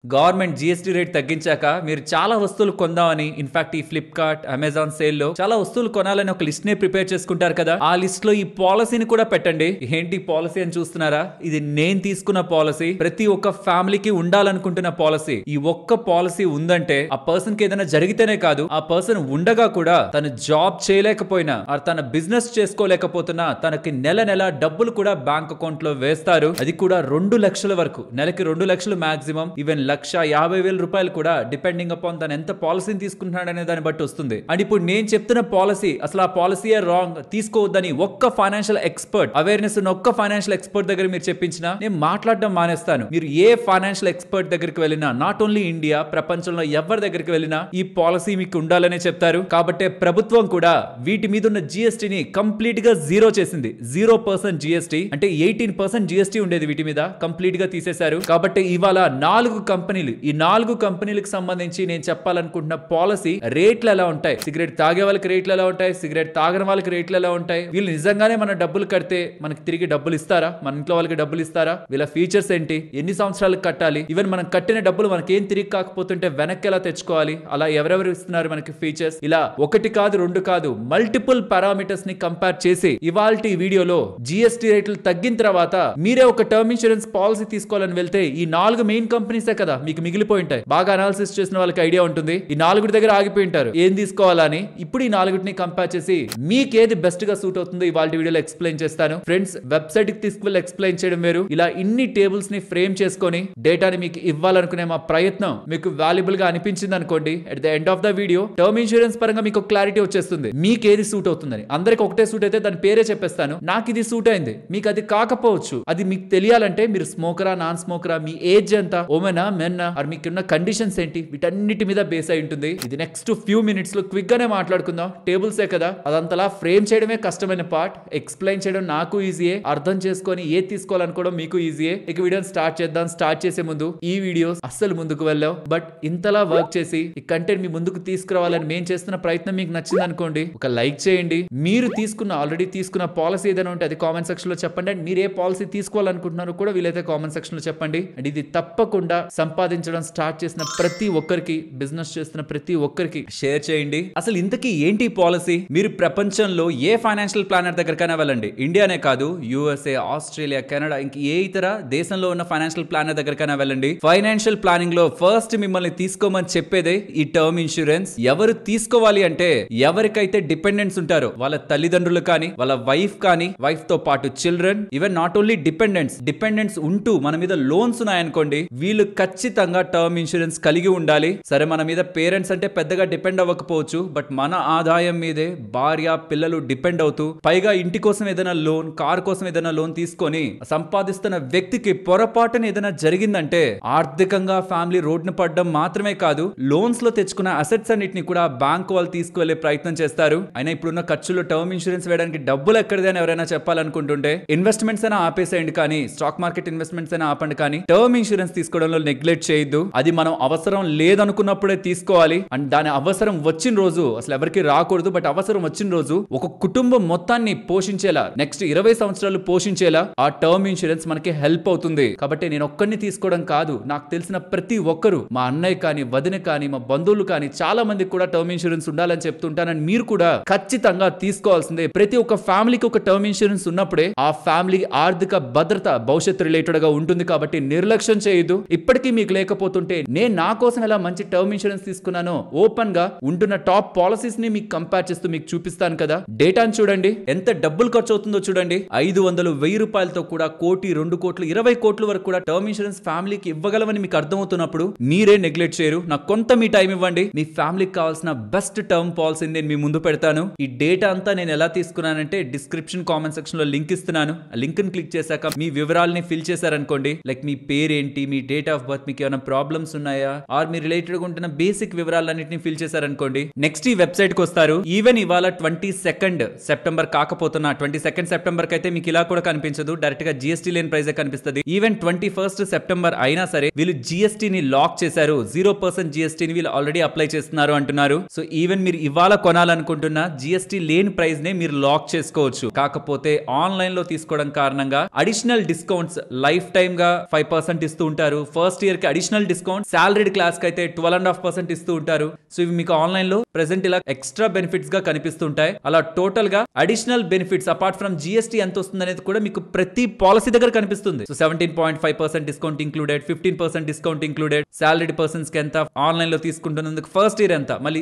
Government GST rate తగ్గించాక మీరు చాలా వస్తువులు కొందామని ఇన్ఫాక్ట్ ఈ ఫ్లిప్కార్ట్ అమెజాన్ సేల్ లో చాలా వస్తువులు కొనాలని ఒక లిస్ట్ నే ప్రిపేర్ చేసుకుంటారు కదా. ఆ లిస్ట్ లో ఈ పాలసీని కూడా పెట్టండి. ఏంటి పాలసీ అని చూస్తున్నారా? ఇది నేను తీసుకున్న పాలసీ, ప్రతి ఒక్క ఫ్యామిలీకి ఉండాలనుకుంటున్న పాలసీ. ఈ ఒక్క పాలసీ ఉందంటే ఆ పర్సన్ కి ఏదైనా జరిగితేనే కాదు, ఆ పర్సన్ ఉండగా కూడా తను జాబ్ చేయలేకపోయినా తన బిజినెస్ చేసుకోలేకపోతున్నా తనకి నెల నెల డబ్బులు కూడా బ్యాంక్ అకౌంట్ లో వేస్తారు. అది కూడా 2 లక్షల వరకు, నెలకి 2 లక్షలు మాక్సిమం, ఈవెన్ 1,50,000 రూపాయలు కూడా డిపెండింగ్ అపాన్ తను ఎంత పాలసీని తీసుకుంటున్నాడు అనే దాన్ని బట్టి వస్తుంది. అండ్ ఇప్పుడు నేను చెప్తున్న పాలసీ అసలు ఆ పాలసీయే రాంగ్, తీసుకోవద్దని ఒక్క ఫైనాన్షియల్ ఎక్స్పర్ట్, అవేర్నెస్ ఉన్న ఒక్క ఫైనాన్షియల్ ఎక్స్పర్ట్ దగ్గర మీరు చెప్పించినా నేను మాట్లాడడం మానేస్తాను. మీరు ఏ ఫైనాన్షియల్ ఎక్స్పర్ట్ దగ్గరికి వెళ్ళినా, నాట్ ఓన్లీ ఇండియా, ప్రపంచంలో ఎవరి దగ్గరికి వెళ్ళినా ఈ పాలసీ మీకు ఉండాలనే చెప్తారు. కాబట్టి ప్రభుత్వం కూడా వీటి మీద ఉన్న జిఎస్టీని కంప్లీట్ గా జీరో చేసింది. 0% జిఎస్టీ అంటే 18% జిఎస్టీ ఉండేది, వీటి మీద కంప్లీట్ గా తీసేశారు. కాబట్టి ఇవాళ 4 కంపెనీలు, ఈ 4 కంపెనీలకు సంబంధించి నేను చెప్పాలనుకుంటున్న పాలసీ రేట్లు ఎలా ఉంటాయి, సిగరెట్ తాగే వాళ్ళకి రేట్లు ఎలా ఉంటాయి, సిగరెట్ తాగని వాళ్ళకి రేట్లు ఎలా ఉంటాయి, వీళ్ళు నిజంగానే మన డబ్బులు కడితే మనకి తిరిగి డబ్బులు ఇస్తారా, మన ఇంట్లో వాళ్ళకి డబ్బులు ఇస్తారా, వీళ్ళ ఫీచర్స్ ఏంటి, ఎన్ని సంవత్సరాలకు కట్టాలి, ఈవెన్ మనం కట్టిన డబ్బులు మనకి ఏం తిరిగి కాకపోతుంటే వెనక్కి ఎలా తెచ్చుకోవాలి, అలా ఎవరెవరు ఇస్తున్నారు మనకి ఫీచర్స్, ఇలా ఒకటి కాదు రెండు కాదు మల్టిపుల్ పారామీటర్స్ ని కంపేర్ చేసి ఇవాల్టి వీడియోలో జిఎస్టీ రేట్లు తగ్గిన తర్వాత మీరే ఒక టర్మ్ ఇన్సూరెన్స్ పాలసీ తీసుకోవాలని వెళ్తే ఈ 4 మెయిన్ కంపెనీసే కదా మీకు మిగిలిపోయి ఉంటాయి. బాగా అనాలిసిస్ చేసిన వాళ్ళకి ఐడియా ఉంటుంది. ఈ 4 దగ్గర ఆగిపోయి ఉంటారు ఏం తీసుకోవాలని. ఇప్పుడు ఈ 4ని కంపేర్ చేసి మీకేది బెస్ట్ గా సూట్ అవుతుందో ఇవాళ వీడియోలో ఎక్స్ప్లెయిన్ చేస్తాను. ఫ్రెండ్స్, వెబ్సైట్ కి తీసుకువెళ్ళి ఎక్స్ప్లెయిన్ చేయడం వేరు, ఇలా ఇన్ని టేబుల్స్ ని ఫ్రేమ్ చేసుకొని డేటాని మీకు ఇవ్వాలనుకునే మా ప్రయత్నం మీకు వాల్యుబుల్ గా అనిపించింది అనుకోండి, at the end of the video term insurance పరంగా మీకు క్లారిటీ వచ్చేస్తుంది మీకు ఏది సూట్ అవుతుందని. అందరికి ఒకటే సూట్ అయితే దాని పేరే చెప్పేస్తాను. నాకు ఇది సూట్ అయింది, మీకు అది కాకపోవచ్చు. అది మీకు తెలియాలంటే మీరు స్మోకరా, నాన్ స్మోకరా, మీ ఏజ్ ఎంత, ఓమెనా మెన్నా, ఆర్ మీకున్న కండిషన్స్ ఏంటి, వీటన్నిటి మీద బేస్ అయి ఉంటుంది. ఇది నెక్స్ట్ ఫ్యూ మినిట్స్ లో క్విక్ గానే మాట్లాడుకుందాం. టేబుల్సే కదా, అదంతలా ఫ్రేమ్ చేయడమే కష్టమైన పార్ట్, ఎక్స్ప్లెయిన్ చేయడం నాకు ఈజీయే, అర్థం చేసుకొని ఏది తీసుకోవాలనుకోవడం మీకు ఈజీయే. ఇక వీడియోని స్టార్ట్ చేద్దాం. స్టార్ట్ చేసే ముందు ఈ వీడియోస్ అస్సలు ముందుకు వెళ్ళావు, బట్ ఇంతలా వర్క్ చేసి ఈ కంటెంట్ మీ ముందుకు తీసుకురావాలని మేము చేస్తున్న ప్రయత్నం మీకు నచ్చింది అనుకోండి, ఒక లైక్ చేయండి. మీరు ఆల్రెడీ తీసుకున్న పాలసీ ఏదైనా ఉంటే అది కామెంట్ సెక్షన్ లో చెప్పండి. అండ్ మీరు ఏ పాలసీ తీసుకోవాలనుకుంటున్నారో కూడా వీలైతే కామెంట్ సెక్షన్ లో చెప్పండి. అండ్ ఇది తప్పకుండా సంపాదించడం స్టార్ట్ చేసిన ప్రతి ఒక్కరికి, బిజినెస్ చేస్తున్న ప్రతి ఒక్కరికి షేర్ చేయండి. అసలు ఇంతకీ ఏంటి పాలసీ? మీరు ప్రపంచంలో ఏ ఫైనాన్షియల్ ప్లానర్ దగ్గరకైనా వెళ్ళండి, ఇండియానే కాదు, యుఎస్ఏ, ఆస్ట్రేలియా, కెనడా, ఇంక ఏ ఇతర దేశంలో ఉన్న ఫైనాన్షియల్ ప్లానర్ దగ్గరకైనా వెళ్ళండి. ఫైనాన్షియల్ ప్లానింగ్ లో ఫస్ట్ మిమ్మల్ని తీసుకోమని చెప్పేదే ఈ టర్మ్ ఇన్సూరెన్స్. ఎవరు తీసుకోవాలి అంటే ఎవరికైతే డిపెండెంట్స్ ఉంటారో వాళ్ళ తల్లిదండ్రులు కానీ, వాళ్ళ వైఫ్ కానీ, వైఫ్ తో పాటు children, even not only dependents ఉంటూ మన మీద లోన్స్ ఉన్నాయనుకోండి, వీళ్ళు ఖచ్చితంగా టర్మ్ ఇన్సూరెన్స్ కలిగి ఉండాలి. సరే, మన మీద పేరెంట్స్ అంటే పెద్దగా డిపెండ్ అవ్వకపోవచ్చు, బట్ మన ఆదాయం మీదే భార్య, పిల్లలు డిపెండ్ అవుతూ, పైగా ఇంటి కోసం ఏదైనా లోన్, కార్ కోసం ఏదైనా లోన్ తీసుకొని సంపాదిస్తున్న వ్యక్తికి పొరపాటున ఏదైనా జరిగిందంటే ఆర్థికంగా ఫ్యామిలీ రోడ్డున పడడం మాత్రమే కాదు, లోన్స్ లో తెచ్చుకున్న అసెట్స్ అన్నిటిని కూడా బ్యాంక్ వాళ్ళు తీసుకువెళ్లే ప్రయత్నం చేస్తారు. అయినా ఇప్పుడున్న ఖర్చులో టర్మ్ ఇన్సూరెన్స్ వేయడానికి డబ్బులు ఎక్కడిది అని ఎవరైనా చెప్పాలనుకుంటుంటే ఇన్వెస్ట్మెంట్స్ అయినా ఆపేసేయండి, కానీ స్టాక్ మార్కెట్ ఇన్వెస్ట్మెంట్స్ అయినా ఆపండి, కానీ టర్మ్ ఇన్సూరెన్స్ తీసుకోవడంలో నెగ్లెక్ట్ చేయొద్దు. అది మనం అవసరం లేదనుకున్నప్పుడే తీసుకోవాలి. అండ్ దాని అవసరం వచ్చిన రోజు అసలు ఎవరికి రాకూడదు, బట్ అవసరం వచ్చిన రోజు ఒక కుటుంబం మొత్తాన్ని పోషించేలా, నెక్స్ట్ 20 సంవత్సరాలు పోషించేలా ఆ టర్మ్ ఇన్సూరెన్స్ మనకి హెల్ప్ అవుతుంది. కాబట్టి నేను ఒక్కడిని తీసుకోవడం కాదు, నాకు తెలిసిన ప్రతి ఒక్కరు, మా అన్నయ్య కానీ, వదిన కానీ, మా బంధువులు కానీ, చాలా మందికి కూడా టర్మ్ ఇన్సూరెన్స్ ఉండాలని చెప్తుంటానని మీరు కూడా ఖచ్చితంగా తీసుకోవాల్సిందే. ప్రతి ఒక్క ఫ్యామిలీకి ఒక టర్మ్ ఇన్సూరెన్స్ ఉన్నప్పుడే ఆ ఫ్యామిలీ ఆర్థిక భద్రత భవిష్యత్తు రిలేటెడ్ గా ఉంటుంది. కాబట్టి నిర్లక్ష్యం చేయదు. ఇప్పటికీ మీకు లేకపోతుంటే నేను నా కోసం ఎలా మంచి టర్మ్ ఇన్సూరెన్స్ తీసుకున్నానో ఓపెన్ గా ఉంటున్న టాప్ పాలసీస్ ని మీకు కంపేర్ చేస్తూ మీకు చూపిస్తాను కదా. డేటాను చూడండి, ఎంత డబ్బులు ఖర్చు అవుతుందో చూడండి. 500, 1000 రూపాయలతో కూడా 1 కోటి, 2 కోట్లు, 20 కోట్ల వరకు కూడా టర్మ్ ఇన్సూరెన్స్ ఫ్యామిలీకి ఇవ్వగలమని మీకు అర్థమవుతున్నప్పుడు మీరే నెగ్లెక్ట్ చేయరు. నాకు కొంత మీ టైం ఇవ్వండి, మీ ఫ్యామిలీకి కావాల్సిన బెస్ట్ టర్మ్ పాలసీని నేను మీ ముందు పెడతాను. ఈ డేటా అంతా నేను ఎలా తీసుకున్నానంటే డిస్క్రిప్షన్, కామెంట్ సెక్షన్ లో లింక్ ఇస్తున్నాను. ఆ లింక్ ని క్లిక్ చేశాక మీ వివరాలని ఫిల్ చేశారనుకోండి, లైక్ మీ పేరేంటి, మీ డేట్ ఆఫ్ బర్త్, మీకు ఏమైనా ప్రాబ్లమ్స్ ఉన్నాయా, ఆర్ మీ రిలేటెడ్ గా ఉంటున్న బేసిక్ వివరాలన్నింటినీ ఫిల్ చేశారనుకోండి, నెక్స్ట్ ఈ వెబ్సైట్ కి వస్తారు. ఈవెన్ ఇవాళ 22 సెప్టెంబర్ కాకపోతున్నా 22 సెప్టెంబర్ కి అయితే మీకు ఇలా కూడా కనిపించదు, డైరెక్ట్ గా జిఎస్టీ లేని ప్రైస్ కనిపిస్తుంది. ఈవెన్ 21 సెప్టెంబర్ అయినా సరే వీళ్ళు జిఎస్టీని లాక్ చేశారు. 0% జిఎస్టీని వీళ్ళు ఆల్రెడీ అప్లై చేస్తున్నారు అంటున్నారు. సో ఈవెన్ మీరు ఇవాళ కొనాలనుకుంటున్న జిఎస్టీ లేని ప్రైస్ నే మీరు లాక్ చేసుకోవచ్చు. కాకపోతే ఆన్లైన్ లో తీసుకోవడం కారణంగా అడిషనల్ డిస్కౌంట్స్ లైఫ్ టైమ్ గా 5% ఇస్తూ ఉంటారు. ఫస్ట్ ఇయర్ కి అడిషనల్ డిస్కౌంట్, సాలరీడ్ క్లాస్ కి అయితే 12.5% ఇస్తూ ఉంటారు. సో ఇవి మీకు ఆన్లైన్ లో ప్రెసెంట్ ఇలా ఎక్స్ట్రా బెనిఫిట్స్ గా కనిపిస్తుంటాయి. అలా టోటల్ గా additional benefits apart from GST ఎంత వస్తుంది అనేది కూడా మీకు ప్రతి పాలసీ దగ్గర కనిపిస్తుంది. So 17.5% discount included, 15% discount included, salaried persons కి ఎంత, ఆన్లైన్ లో తీసుకుంటున్నందుకు ఫస్ట్ ఇయర్ ఎంత, మళ్ళీ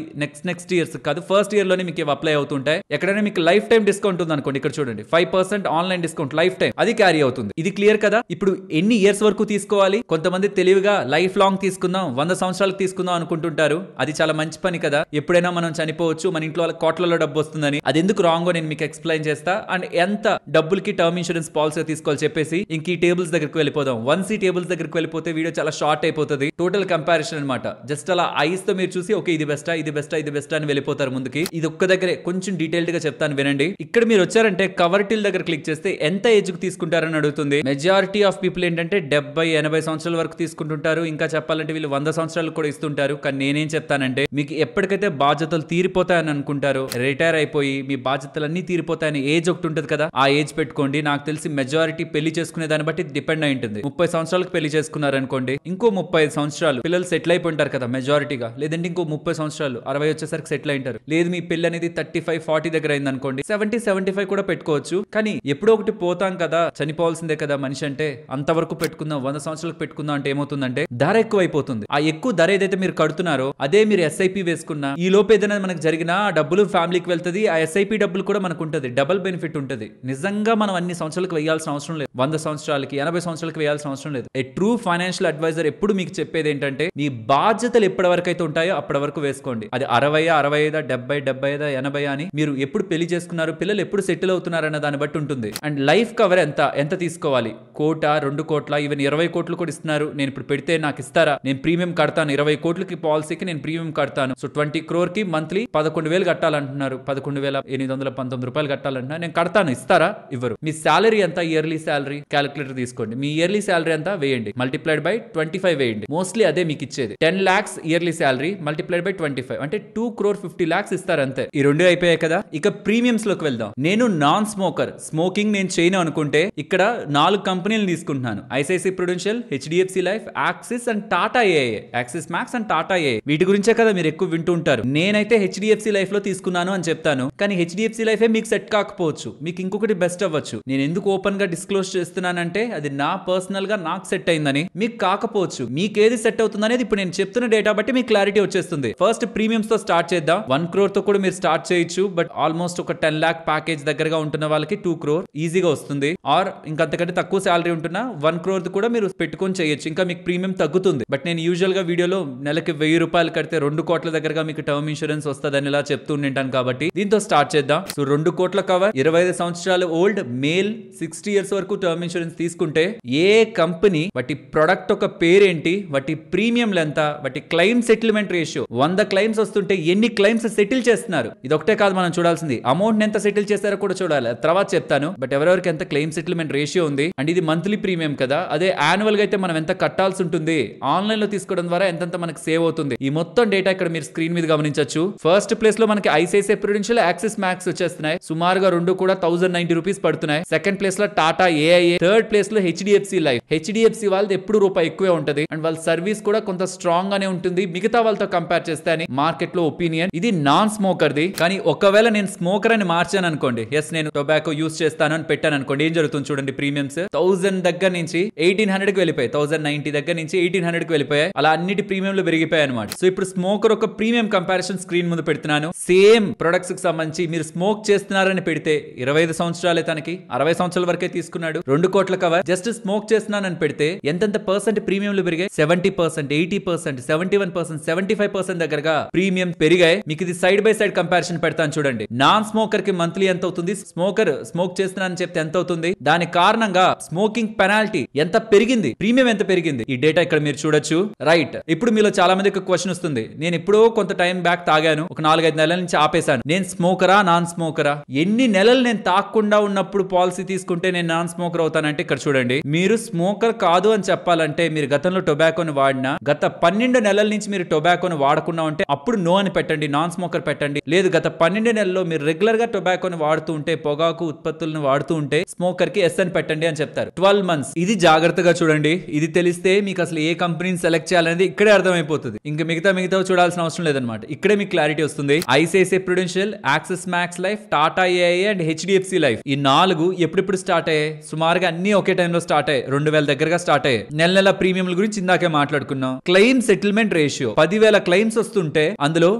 నెక్స్ట్ ఇయర్స్ కాదు ఫస్ట్ ఇయర్ లోనే మీకు అప్లై అవుతుంటాయి. ఎక్కడైనా మీకు లైఫ్ టైం డిస్కౌంట్ ఉంది అనుకోండి, ఇక్కడ చూడండి 5% ఆన్లైన్ డిస్కౌంట్ లైఫ్ టైం, అది క్యారీ అవుతుంది. ఇది క్లియర్ కదా. ఇప్పుడు ఎన్ని ఇయర్స్ వరకు తీసుకోవాలి? కొంతమంది తెలివిగా లైఫ్ లాంగ్ తీసుకుందాం, 100 సంవత్సరాలకు తీసుకుందాం అనుకుంటుంటారు. అది చాలా మంచి పని కదా. ఎప్పుడైనా మనం చనిపోవచ్చు, మన ఇంట్లో వాళ్ళకి కోట్లలో డబ్బు వస్తుందని. అది ఎందుకు రాంగో నేను మీకు ఎక్స్ప్లెయిన్ చేస్తా. అండ్ ఎంత డబ్బులకి టర్మ్ ఇన్సూరెన్స్ పాలసీ తీసుకోవాలి చెప్పేసి ఇంక ఈ టేబుల్స్ దగ్గరికి వెళ్ళిపోదాం. 1C టేబుల్స్ దగ్గరికి వెళ్ళిపోతే వీడియో చాలా షార్ట్ అయిపోతుంది. టోటల్ కంపారిజన్ అనమాట. జస్ట్ అలా ఐస్ తో మీరు చూసి ఓకే ఇది బెస్టా ఇది బెస్టా ఇది బెస్టా అని వెళ్ళిపోతారు ముందుకి. ఇది ఒక్క దగ్గరే కొంచెం డీటెయిల్డ్ గా చెప్తాను వినండి. ఇక్కడ మీరు వచ్చారంటే కవర్ టిల్ దగ్గర క్లిక్ చేస్తే ఎంత ఏజ్ కు తీసుకుంటారని అడుగుతుంది. మెజారిటీ ఆఫ్ పీపుల్ ఏంటంటే 70-80 సంవత్సరాల వరకు తీసుకుంటుంటారు. ఇంకా చెప్పాలంటే వీళ్ళు 100 సంవత్సరాలు కూడా ఇస్తుంటారు. కానీ నేనేం చెప్తానంటే మీకు ఎప్పటికైతే బాధ్యతలు తీరిపోతాయని అనుకుంటారు, రిటైర్ అయిపోయి మీ బాధ్యతలన్నీ తీరిపోతాయని ఏజ్ ఒకటి ఉంటుంది కదా, ఆ ఏజ్ పెట్టుకోండి. నాకు తెలిసి మెజారిటీ పెళ్లి చేసుకునే దాన్ని బట్టి డిపెండ్ అయి ఉంటుంది. 30 సంవత్సరాలకు పెళ్లి చేసుకున్నారు అనుకోండి, ఇంకో 35 సంవత్సరాలు పిల్లలు సెటిల్ అయిపోయింటారు కదా మెజారిటీగా. లేదంటే ఇంకో 30 సంవత్సరాలు 60 వచ్చేసరికి సెటిల్ అయింటారు. లేదు మీ పెళ్లి అనేది 35-40 దగ్గర అయింది అనుకోండి, 70-75 కూడా పెట్టుకోవచ్చు. కానీ ఎప్పుడో ఒకటి పోతాం కదా, చనిపోవాల్సిందే కదా మనిషి అంటే. అంతవరకు పెట్టుకుందాం, 100 సంవత్సరాలకు పెట్టుకుందాం అంటే ఏమవుతుందంటే ధర ఎక్కువ అయిపోతుంది. ఆ ఎక్కువ ధర ఏదైతే మీరు కడుతున్నారో అదే మీరు ఎస్ఐపి వేసుకున్నా ఈ లోపు ఏదైనా మనకు జరిగినా డబ్బులు ఫ్యామిలీకి వెళ్తుంది, ఆ ఎస్ఐపి డబ్బులు కూడా మనకు ఉంటుంది, డబుల్ బెనిఫిట్ ఉంటుంది. నిజంగా మనం అన్ని సంవత్సరాలకు వేయాల్సిన అవసరం లేదు. 100 సంవత్సరాలకి 80 సంవత్సరాలకు వేయాల్సిన అవసరం లేదు. ఏ ట్రూ ఫైనాన్షియల్ అడ్వైజర్ ఎప్పుడు మీకు చెప్పేది ఏంటంటే మీ బాధ్యతలు ఎప్పటి వరకు అయితే ఉంటాయో అప్పటి వరకు వేసుకోండి. అది 60, 65, 70, 75, 80 అని మీరు ఎప్పుడు పెళ్లి చేసుకున్నారు, పిల్లలు ఎప్పుడు సెటిల్ అవుతున్నారు అన్న దాన్ని బట్టి ఉంటుంది. అండ్ లైఫ్ కవర్ ఎంత తీసుకోవాలి? 1 కోటి, 2 కోట్ల, ఈవెన్ 20 కోట్లు కూడా ఇస్తున్నారు. నేను ఇప్పుడు పెడితే నాకు ఇస్తారా? నేను ప్రీమియం కడతాను, 20 కోట్లకి పాలసీకి నేను ప్రీమియం కడతాను. సో 20 crore కి మంత్లీ 11,000 కట్టాలంటున్నారు, 11,819 రూపాయలు కట్టాలంటున్నారు. నేను కడతాను, ఇస్తారా? ఇవ్వరు. మీ శాలరీ ఎంత? ఇయర్లీ శాలరీ క్యాలిక్యులేటర్ తీసుకోండి. మీ ఇయర్లీ శాలరీ ఎంత వేయండి, మల్టిప్లైడ్ బై 25 వేయండి. మోస్ట్లీ అదే మీకు ఇచ్చేది. 10 lakhs yearly salary multiplied by 25 అంటే 2,50 lakhs ఇస్తారు అంతే. ఈ రెండు అయిపోయాయి కదా. ఇక ప్రీమియమ్స్ లోకి వెళ్దాం. నేను నాన్ స్మోకర్, స్మోకింగ్ నేను చేయను అనుకుంటే ఇక్కడ 4 కంపెనీలు తీసుకుంటున్నాను. ICICI Prudential, HDFC life, axis and Tata AIA. Axis max and Tata AIA, వీటి గురించే కదా మీరు ఎక్కువ వింటూ ఉంటారు. నేనైతే హెచ్డిఎఫ్సి లైఫ్ లో తీసుకున్నాను అని చెప్తాను, కానీ హెచ్డిఎఫ్సి లైఫ్ మీకు సెట్ కాకపోవచ్చు, మీకు ఇంకొకటి బెస్ట్ అవ్వచ్చు. నేను ఎందుకు ఓపెన్ గా డిస్క్లోజ్ చేస్తున్నానంటే అది నా పర్సనల్ గా నాకు సెట్ అయిందని, మీకు కాకపోవచ్చు. మీకు ఏది సెట్ అవుతుంది అనేది ఇప్పుడు నేను చెప్తున్న డేటా బట్టి మీకు క్లారిటీ వచ్చేస్తుంది. ఫస్ట్ ప్రీమియమ్స్ తో స్టార్ట్ చేద్దాం. 1 crore తో కూడా మీరు స్టార్ట్ చేయొచ్చు, బట్ ఆల్మోస్ట్ ఒక 10 lakh ప్యాకేజ్ దగ్గరగా ఉంటున్న వాళ్ళకి 2 crore ఈజీగా వస్తుంది. ఆర్ ఇంకంతకంటే తక్కువ శాలరీ ఉంటున్నా 1 crore కూడా మీరు పెట్టుకొని చేయొచ్చు, ఇంకా మీకు ప్రీమియం తగ్గుతుంది. బట్ నేను యూజువల్ గా వీడియోలో నెలకి 1000 రూపాయలు కడితే 2 కోట్ల దగ్గరగా మీకు టర్మ్ ఇన్సూరెన్స్ వస్తుందని ఇలా చెప్తూ ఉంటాను కాబట్టి దీంతో స్టార్ట్ చేద్దాం. సో 2 కోట్ల కవర్, 25 సంవత్సరాలు ఓల్డ్ మేల్, 60 years వరకు టర్మ్ ఇన్సూరెన్స్ తీసుకుంటే ఏ కంపెనీ, వాటి ప్రొడక్ట్ ఒక పేరేంటి, వాటి ప్రీమియంలు ఎంత, వాటి క్లెయిమ్ సెటిల్మెంట్ రేషియో, 100 క్లెయిమ్స్ వస్తుంటే ఎన్ని క్లెయిమ్స్ సెటిల్ చేస్తున్నారు, ఇది ఒకటే కాదు మనం చూడాల్సింది. అమౌంట్ ఎంత సెటిల్ చేస్తారో కూడా చూడాలి, తర్వాత చెప్తాను. బట్ ఎవరెవరికి ఎంత క్లెయిమ్ సెటిల్మెంట్ రేషియో ఉంది, అండ్ ఇది మంత్లీ ప్రీమియం కదా. అదే యాన్యువల్ గా అయితే మనం ఎంత కట్టాల్సి ఉంటుంది, ఆన్లైన్ లో తీసుకోవడం ద్వారా ఎంతంత మనకి సేవ్ అవుతుంది, ఈ మొత్తం డేటా ఇక్కడ మీరు స్క్రీన్ మీద గమనించవచ్చు. ఫస్ట్ ప్లేస్ లో మనకి ఐసిఐసిఐ ప్రుడెన్షియల్, యాక్సిస్ మ్యాక్స్ వచ్చేస్తున్నాయి. సుమారుగా 2 కూడా 1090 రూపీస్ పడుతున్నాయి. సెకండ్ ప్లేస్ లో టాటా ఏఐఏ, థర్డ్ ప్లేస్ లో హెచ్డిఎఫ్సి లైఫ్. హెచ్డిఎఫ్సి వాళ్ళది ఎప్పుడు రూపాయి ఎక్కువే ఉంటది, అండ్ వాళ్ళ సర్వీస్ కూడా కొంత స్ట్రాంగ్ గానే ఉంటుంది మిగతా వాళ్ళతో కంపేర్ చేస్తే అని మార్కెట్ లో ఒపీనియన్. ఇది నాన్ స్మోకర్ ది. కానీ ఒకవేళ నేను స్మోకర్ అని మార్చాను అనుకోండి, ఎస్ నేను టొబాకో యూస్ చేస్తాను అని పెట్టాను అనుకోండి, ఏం జరుగుతుంది చూడండి. ప్రీమియమ్స్ 1000 దగ్గర నుంచి 1800 కి వెళ్ళిపోయాయి, 1090 దగ్గర నుంచి 1800 కి వెళ్ళిపోయాయి. అలా అన్నిటి ప్రీమియంలు పెరిగిపోయాయి అనమాట. సో ఇప్పుడు స్మోకర్ ఒక ప్రీమియం కంపారిజన్ స్క్రీన్ ముందు పెడుతున్నాను. సేమ్ ప్రొడక్ట్స్ కి సంబంధించి మీరు స్మోక్ చేస్తున్నారని పెడితే 25 సంవత్సరాలే తనకి, 60 సంవత్సరాల వరకే తీసుకున్నాడు, 2 కోట్ల కవర్. జస్ట్ స్మోక్ చేస్తున్నానని పెడితే ఎంతెంత పర్సెంట్ ప్రీమియంలు పెరిగాయి, 70%, 80%, 71%, 75% దగ్గరగా ప్రీమియం పెరిగాయి. మీకు ఇది సైడ్ బై సైడ్ కంపారిజన్ పెడతాను చూడండి. నాన్ స్మోకర్ కి మంత్లీ ఎంత అవుతుంది, స్మోకర్ స్మోక్ చేస్తున్నానని చెప్తే ఎంత అవుతుంది, దాని కారణంగా స్మోకింగ్ పెనాల్టీ ఎంత పెరిగింది, ప్రీమియం ఎంత పెరిగింది, ఈ డేటా ఇక్కడ మీరు చూడొచ్చు. రైట్, ఇప్పుడు మీలో చాలా మందికి క్వశ్చన్ వస్తుంది, నేను ఎప్పుడో కొంత టైం బ్యాక్ తాగాను, ఒక 4-5 నెలల నుంచి ఆపేశాను, నేను స్మోకరా నాన్ స్మోకరా? ఎన్ని నెలలు నేను తాగకుండా ఉన్నప్పుడు పాలసీ తీసుకుంటే నేను నాన్ స్మోకర్ అవుతానంటే ఇక్కడ చూడండి. మీరు స్మోకర్ కాదు అని చెప్పాలంటే మీరు గతంలో టొబాకోని వాడినా, గత 12 నెలల నుంచి మీరు టొబాకోని వాడకుండా ఉంటే అప్పుడు నో అని పెట్టండి, నాన్ స్మోకర్ పెట్టండి. లేదు గత 12 నెలల్లో మీరు రెగ్యులర్ గా టొబాకోని వాడుతూ ఉంటే, పొగాకు ఉత్పత్తులను వాడుతూ ఉంటే స్మోకర్ కి ఎస్ అని పెట్టండి అని చెప్తారు. 12 months. ఇది జాగ్రత్తగా చూడండి. ఇది తెలిస్తే మీకు అసలు ఏ కంపెనీని సెలెక్ట్ చేయాలనేది ఇక్కడే అర్థమైపోతుంది. ఇంకా మిగతా చూడాల్సిన అవసరం లేదనమాట. ఇక్కడే మీకు క్లారిటీ వస్తుంది. ICICI Prudential, axis max life, Tata AIA and HDFC life, ఈ 4 ఎప్పుడెప్పుడు స్టార్ట్ అయ్యాయి? సుమారుగా అన్ని ఒకే టైంలో స్టార్ట్ అయ్యాయి. 2000 దగ్గరగా స్టార్ట్ అయ్యాయి. నెల ప్రీమియంల గురించి ఇందాకే మాట్లాడుకున్నాం. క్లెయిమ్ సెటిల్మెంట్ రేషియో 10,000 క్లెయిమ్స్ వస్తుంటే అందులో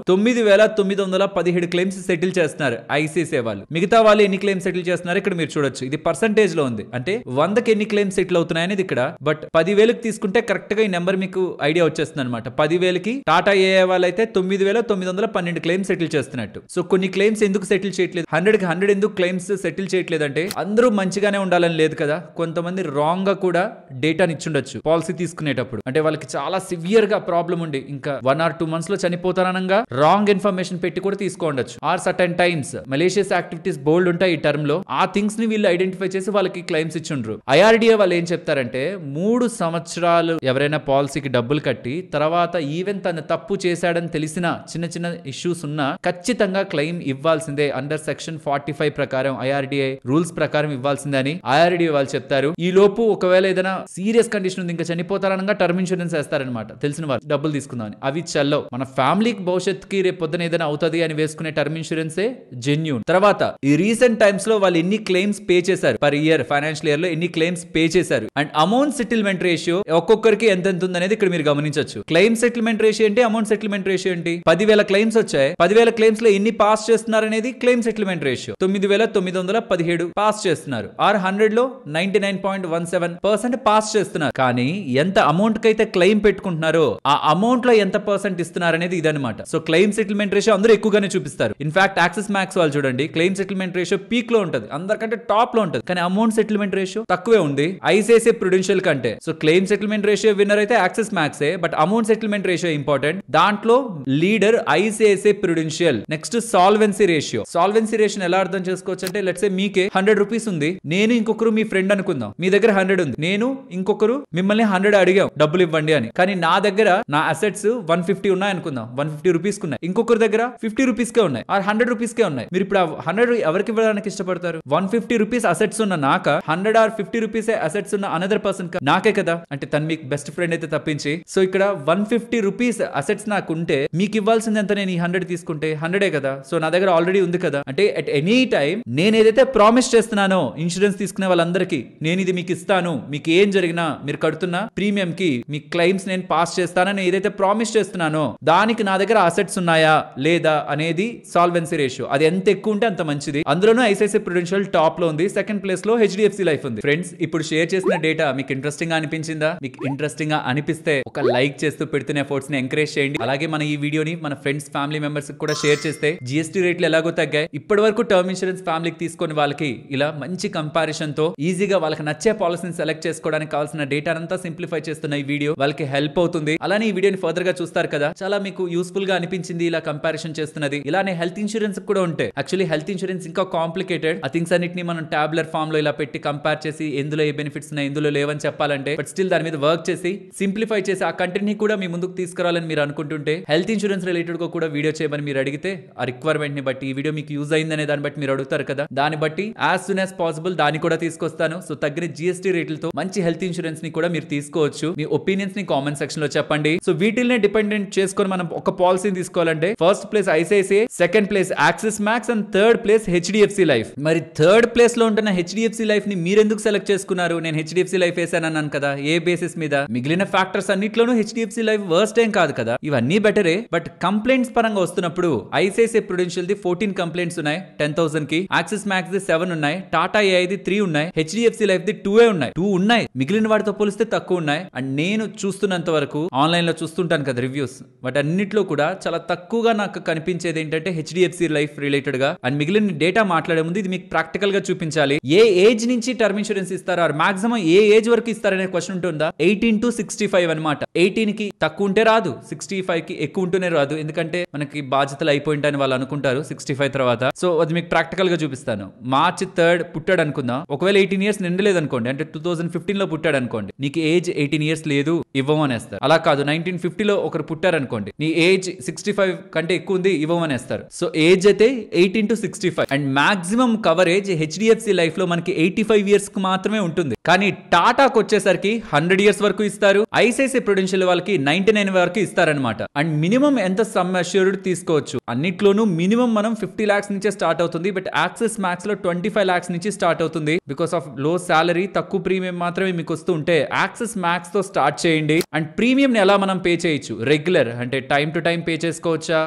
9,917 క్లెయిమ్స్ సెటిల్ చేస్తున్నారు ఐసిఐసిఐ వాళ్ళు. మిగతా వాళ్ళు ఎన్ని క్లెయిమ్స్ సెటిల్ చేస్తున్నారు ఇక్కడ మీరు చూడొచ్చు. ఇది పర్సంటేజ్ లో ఉంది, అంటే 100కి ఎన్ని క్లెయిమ్స్ సెటిల్ అవుతున్నాయి అనేది ఇక్కడ. బట్ 10,000కి తీసుకుంటే కరెక్ట్ గా ఈ నెంబర్ మీకు ఐడియా వచ్చేస్తుంది అనమాట. 10,000కి టాటా ఏఐ వాళ్ళు అయితే 9,912 క్లెయిమ్స్ సెటిల్ చేస్తున్నట్టు. సో కొన్ని క్లెయిమ్స్ ఎందుకు సెటిల్ చేయట్లేదు, 100కి 100 ఎందుకు క్లెయిమ్స్ సెటిల్ చేయట్లేదు అంటే అందరూ మంచిగానే ఉండాలని లేదు కదా. కొంతమంది రాంగ్ గా కూడా డేటాని ఇచ్చుండొచ్చు పాలసీ తీసుకునేటప్పుడు. అంటే వాళ్ళకి చాలా సివియర్ గా ప్రాబ్లం ఉండి ఇంకా 1 or 2 months లో చనిపోతారనగా రాంగ్ ఇన్ఫర్మేషన్ పెట్టి కూడా తీసుకోండొచ్చు. Or certain times malicious activities బోల్డ్ ఉంటాయి ఈ టర్మ్ లో. ఆ థింగ్స్ ని వీళ్ళు ఐడెంటిఫై చేసి వాళ్ళకి క్లెయిమ్స్ ఇచ్చుండ్రు. ఐఆర్డిఏ వాళ్ళు ఏం చెప్తారంటే 3 సంవత్సరాలు ఎవరైనా పాలసీకి డబ్బులు కట్టి తర్వాత ఈవెన్ తను తప్పు చేశాడని తెలిసిన చిన్న ఇష్యూస్ ఉన్నా ఖచ్చితంగా క్లెయిమ్ ఇవ్వాల్సిందే అండర్ సెక్షన్ 45 ప్రకారం, ఐఆర్డిఏ రూల్స్ ప్రకారం ఇవ్వాల్సిందే అని ఐఆర్డిఏ వాళ్ళు చెప్తారు. ఈ లోపు ఒకవేళ ఏదైనా సీరియస్ కండిషన్ ఉంది, ఇంకా చనిపోతారనగా టర్మ్ ఇన్సూరెన్స్ వేస్తారనమాట తెలిసిన వాళ్ళు డబ్బులు తీసుకుందామని. అవి చల్లవు. మన ఫ్యామిలీకి భవిష్యత్తుకి రేపు పొద్దున ఏదైనా అవుతుంది అని వేసుకునే టర్మ్ ఇన్సూరెన్సే జెన్యూన్. తర్వాత ఈ రీసెంట్ టైమ్స్ లో వాళ్ళు ఎన్ని క్లెయిమ్స్ పే చేశారు పర్ ఇయర్, ఫైనాన్షియల్ ఇయర్ లో ఎన్ని క్లెయిమ్స్ పే చేశారు అండ్ అమౌంట్ సెటిల్మెంట్ రేషియో ఒక్కొక్కరికి ఎంత ఉంది అనేది ఇక్కడ మీరు గమనించవచ్చు. క్లెయిమ్ సెటిల్మెంట్ రేషియో ఏంటి, అమౌంట్ సెటిల్మెంట్ రేషియో ఏంటి? 10,000 క్లెయిమ్స్ వచ్చాయి. 10,000 క్లెయిమ్స్ లో ఎన్ని పాస్ చేస్తున్నారు అనేది క్లెయిమ్ సెటిల్మెంట్ రేషియో 9,917 పాస్ చేస్తున్నారు. ఆర్ 100 లో 99.17% పాస్ చేస్తున్నారు. కానీ ఎంత అమౌంట్ కి అయితే క్లెయిమ్ పెట్టుకుంటున్నారో ఆ అమౌంట్ లో ఎంత పర్సెంట్ ఇస్తున్నారు అనేది ఇదనమాట. సో క్లెయిమ్ సెటిల్మెంట్ రేషియో అందరూ ఎక్కువగానే చూపిస్తారు. ఇన్ఫాక్ట్ యాక్సిస్ మ్యాక్స్ వాళ్ళు చూడండి, క్లెయిమ్ సెటిల్మెంట్ రేషియో పీక్ లో ఉంటుంది, అందరికంటే టాప్ లో ఉంటుంది. కానీ అమౌంట్ సెటిల్మెంట్ రేషియో తక్కువే ఉంది ఐసిఐసిఐ ప్రుడెన్షియల్ కంటే. So claim settlement ratio winner అయితే Axis Max, but amount settlement ratio important. దాంట్లో leader ICICI Prudential. Next solvency ratio. Solvency ratio ఎలా అర్థం చేసుకోవచ్చు అంటే, లెట్స్ సే మీకే 100 రూపీస్ ఉంది, నేను ఇంకొకరు మీ ఫ్రెండ్ అనుకుందాం, మీ దగ్గర 100 ఉంది, నేను ఇంకొకరు మిమ్మల్ని 100 అడిగాం డబ్బులు ఇవ్వండి అని. కానీ నా దగ్గర నా అసెట్స్ 150 ఉన్నాయి అనుకుందాం, 150 రూపీస్ ఉన్నాయి. ఇంకొకరి దగ్గర 50 రూపీస్ కే ఉన్నాయి, ఆర్ 100 రూపీస్ కే ఉన్నాయి. మీరు ఇప్పుడు 100 ఎవరికి ఇవ్వడానికి ఇష్టపడతారు? 150 రూపీస్ అసెట్స్ ఉన్న నాక, 100 or 50 రూపీస్ అసెట్స్ ఉన్న అనదర్ పర్సన్ నాకే కదా. అంటే తను మీకు బెస్ట్ ఫ్రెండ్ అయితే తప్పించి. సో ఇక్కడ 150 రూపీస్ అసెట్స్ నాకు ఉంటే మీకు ఇవ్వాల్సింది ఎంత? నేను ఈ 100 తీసుకుంటే 100 కదా. సో నా దగ్గర ఆల్రెడీ ఉంది కదా. అంటే అట్ ఎనీ టైం నేను ఏదైతే ప్రామిస్ చేస్తున్నానో ఇన్సూరెన్స్ తీసుకునే వాళ్ళందరికీ, నేను ఇది మీకు ఇస్తాను, మీకు ఏం జరిగినా మీరు కడుతున్న ప్రీమియం కి మీ క్లెయిమ్స్ నేను పాస్ చేస్తానని ఏదైతే ప్రామిస్ చేస్తున్నానో దానికి నా దగ్గర అసెట్స్ ఉన్నాయా లేదా అనేది సాల్వెన్సీ రేషియో. అది ఎంత ఎక్కువ ఉంటే అంత మంచిది. అందులోనూ ఐసిఐసిఐ ప్రుడెన్షియల్ టాప్ లో ఉంది, సెకండ్ ప్లేస్ లో హెచ్డిఎఫ్సి లైఫ్ ఉంది. ఫ్రెండ్స్, ఇప్పుడు షేర్ చేసిన డేటా మీకు ఇంట్రెస్టింగ్ గా అనిపించిందా? మీకు ఇంట్రెస్టింగ్ గా అనిపిస్తే ఒక లైక్ చేస్తూ పెడుతున్న ఎఫర్ట్స్ ని ఎంకరేజ్ చేయండి. అలాగే మన ఈ వీడియోని మన ఫ్రెండ్స్, ఫ్యామిలీ మెంబర్స్ కూడా షేర్ చేస్తే జిఎస్టీ రేట్లు ఎలాగో తగ్గాయి. ఇప్పటి వరకు టర్మ్ ఇన్సూరెన్స్ ఫ్యామిలీకి తీసుకుని వాళ్ళకి ఇలా మంచి కంపారిజన్ తో ఈజీగా వాళ్ళకి నచ్చే పాలసీని సెలెక్ట్ చేసుకోవడానికి కావాల్సిన డేటా అంతా సింప్లిఫై చేస్తున్న ఈ వీడియో వాళ్ళకి హెల్ప్ అవుతుంది. అలానే ఈ వీడియోని ఫర్దర్ గా చూస్తారు కదా, చాలా మీకు యూస్ఫుల్ గా అనిపించింది ఇలా కంపారిజన్ చేస్తున్నది. ఇలానే హెల్త్ ఇన్సూరెన్స్ కూడా ఉంటాయి. యాక్చువల్లీ హెల్త్ ఇన్సూరెన్స్ ఇంకా కాంప్లికేటెడ్. ఆ థింగ్స్ అన్నిటిని మనం టాబ్లర్ ఫామ్ లో ఇలా పెట్టి కంపేర్ చేసి ఎందులో ఏ బెనిఫిట్స్ ఉన్నాయి, ఎందులో లేవని చెప్పాలంటే, బట్ స్టిల్ దాని మీద వర్క్ చేసి సింప్లిఫై చేసి ఆ కంటెంట్ ని కూడా మీ ముందుకు తీసుకురావాలని మీరు అనుకుంటుంటే, హెల్త్ ఇన్సూరెన్స్ రిలేటెడ్ గా కూడా వీడియో చేయమని మీరు అడిగితే ఆ రిక్వైర్మెంట్ ని బట్టి, ఈ వీడియో మీకు యూజ్ అయిందనే దాన్ని బట్టి మీరు అడుగుతారు కదా, దాన్ని బట్టి యాజ్ సూన్ యాజ్ పాసిబుల్ దాన్ని కూడా తీసుకొస్తాను. సో తగ్గిన జిఎస్టీ రేట్లతో మంచి హెల్త్ ఇన్సూరెన్స్ ని కూడా మీరు తీసుకోవచ్చు. మీ ఒపీనియన్స్ ని కామెంట్ సెక్షన్ లో చెప్పండి. సో వీటిల్నే డిపెండెంట్ చేసుకొని మనం ఒక పాలసీని తీసుకోవాలంటే first place ICICI, second place axis max and third place HDFC life. మరి థర్డ్ ప్లేస్ లో ఉంటున్న హెచ్డిఎఫ్సి లైఫ్ ని మీరు ఎందుకు సెలెక్ట్ చేసుకున్నారు? నేను హెచ్డిఎఫ్సి లైఫ్ వేసానన్నాను కదా, ఏ బేసిస్ మీద? మిగిలిన ఫ్యాక్టర్స్ అన్నిట్లోనూ హెచ్డిఎఫ్సి లైఫ్ వర్స్ట్ ఏం కాదు కదా, ఇవన్నీ బెటరే. బట్ కంప్లైంట్స్ పరంగా వస్తున్నప్పుడు ఐసిఐసిఐ ప్రుడెన్షియల్ ది 14 కంప్లైంట్స్ ఉన్నాయి 10,000 కి, యాక్సిస్ మ్యాక్స్ ది 7 ఉన్నాయి, టాటా ఏఐ ది 3 ఉన్నాయి, హెచ్డిఎఫ్సి లైఫ్ ది 2 ఉన్నాయి. 2 ఉన్నాయి, మిగిలిన వాటితో పోలిస్తే తక్కువ ఉన్నాయి. అండ్ నేను చూస్తున్నంత వరకు ఆన్లైన్ లో చూస్తుంటాను కదా రివ్యూస్, వాటి అన్నిట్లో కూడా చాలా తక్కువగా నాకు కనిపించేది ఏంటంటే హెచ్డిఎఫ్సి లైఫ్ రిలేటెడ్ గా. అండ్ మిగిలిన డేటా మాట్లాడే ముందు ఇది మీకు ప్రాక్టికల్ గా చూపించాలి. ఏ ఏజ్ నుంచి టర్మ్ ఇన్సూరెన్స్ ఇస్తారో, మాక్సిమం ఏ ఏజ్ వరకు ఇస్తారనే క్వశ్చన్ ఉంటుందా? 18 to 65 అనమాట. 18 కి తక్కువ ఉంటే రాదు, 65 కి ఎక్కువ ఉంటూనే రాదు. ఎందుకంటే మనకి బాధ్యతలు అయిపోయింటాయని వాళ్ళు అనుకుంటారు 65 తర్వాత. సో అది మీకు ప్రాక్టికల్ గా చూపిస్తాను. మార్చ్ 3 పుట్టాడు అనుకుందాం. ఒకవేళ 18 years నిండలేదు అనుకోండి, అంటే 2015 లో పుట్టాడు అనుకోండి, నీకు ఏజ్ 18 years లేదు ఇవ్వమనేస్తారు. అలా కాదు, 1950 లో ఒకరు పుట్టారనుకోండి, నీ ఏజ్ 65 కంటే ఎక్కువ ఉంది ఇవ్వమనేస్తారు. సో ఏజ్ అయితే 18 to 65. And maximum coverage HDFC life లో మనకి 85 years కి మాత్రమే ఉంటుంది. కానీ టాటాకు వచ్చేసరికి 100 ఇయర్స్ వరకు ఇస్తారు. ఐసిఐసిఐ ప్రుడెన్షియల్ వాళ్ళకి 99 వరకు ఇస్తారనమాట. అండ్ మినిమం ఎంత సమ్ అష్యూర్డ్ తీసుకోవచ్చు అన్నిట్లోనూ మినిమం మనం 50 lakhs నుంచే స్టార్ట్ అవుతుంది. బట్ యాక్సిస్ మ్యాక్స్ లో 25 lakhs నుంచి స్టార్ట్ అవుతుంది. బికాస్ ఆఫ్ లో సాలరీ, తక్కువ ప్రీమియం మాత్రమే మీకు వస్తూ ఉంటే యాక్సిస్ మ్యాక్స్ తో స్టార్ట్ చేయండి. అండ్ ప్రీమియం ని ఎలా మనం పే చేయొచ్చు, రెగ్యులర్ అంటే టైం టు టైం పే చేసుకోవచ్చా,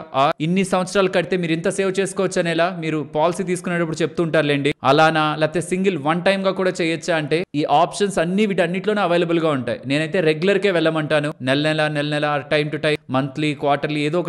ఇన్ని సంవత్సరాలు కడితే మీరు ఇంత సేవ్ చేసుకోవచ్చు అనేలా మీరు పాలసీ తీసుకునేటప్పుడు చెప్తుంటారులేండి. అలానా, లేకపోతే సింగిల్ వన్ టైమ్ గా కూడా చేయొచ్చా అంటే ఈ ఆప్షన్స్ అన్ని వీటన్నిటిలోనే అవైలబుల్ గా ఉంటాయి. నేనైతే రెగ్యులర్ కే వెళ్ళమంటాను. నెల నెల time to time, monthly, quarterly ఏదో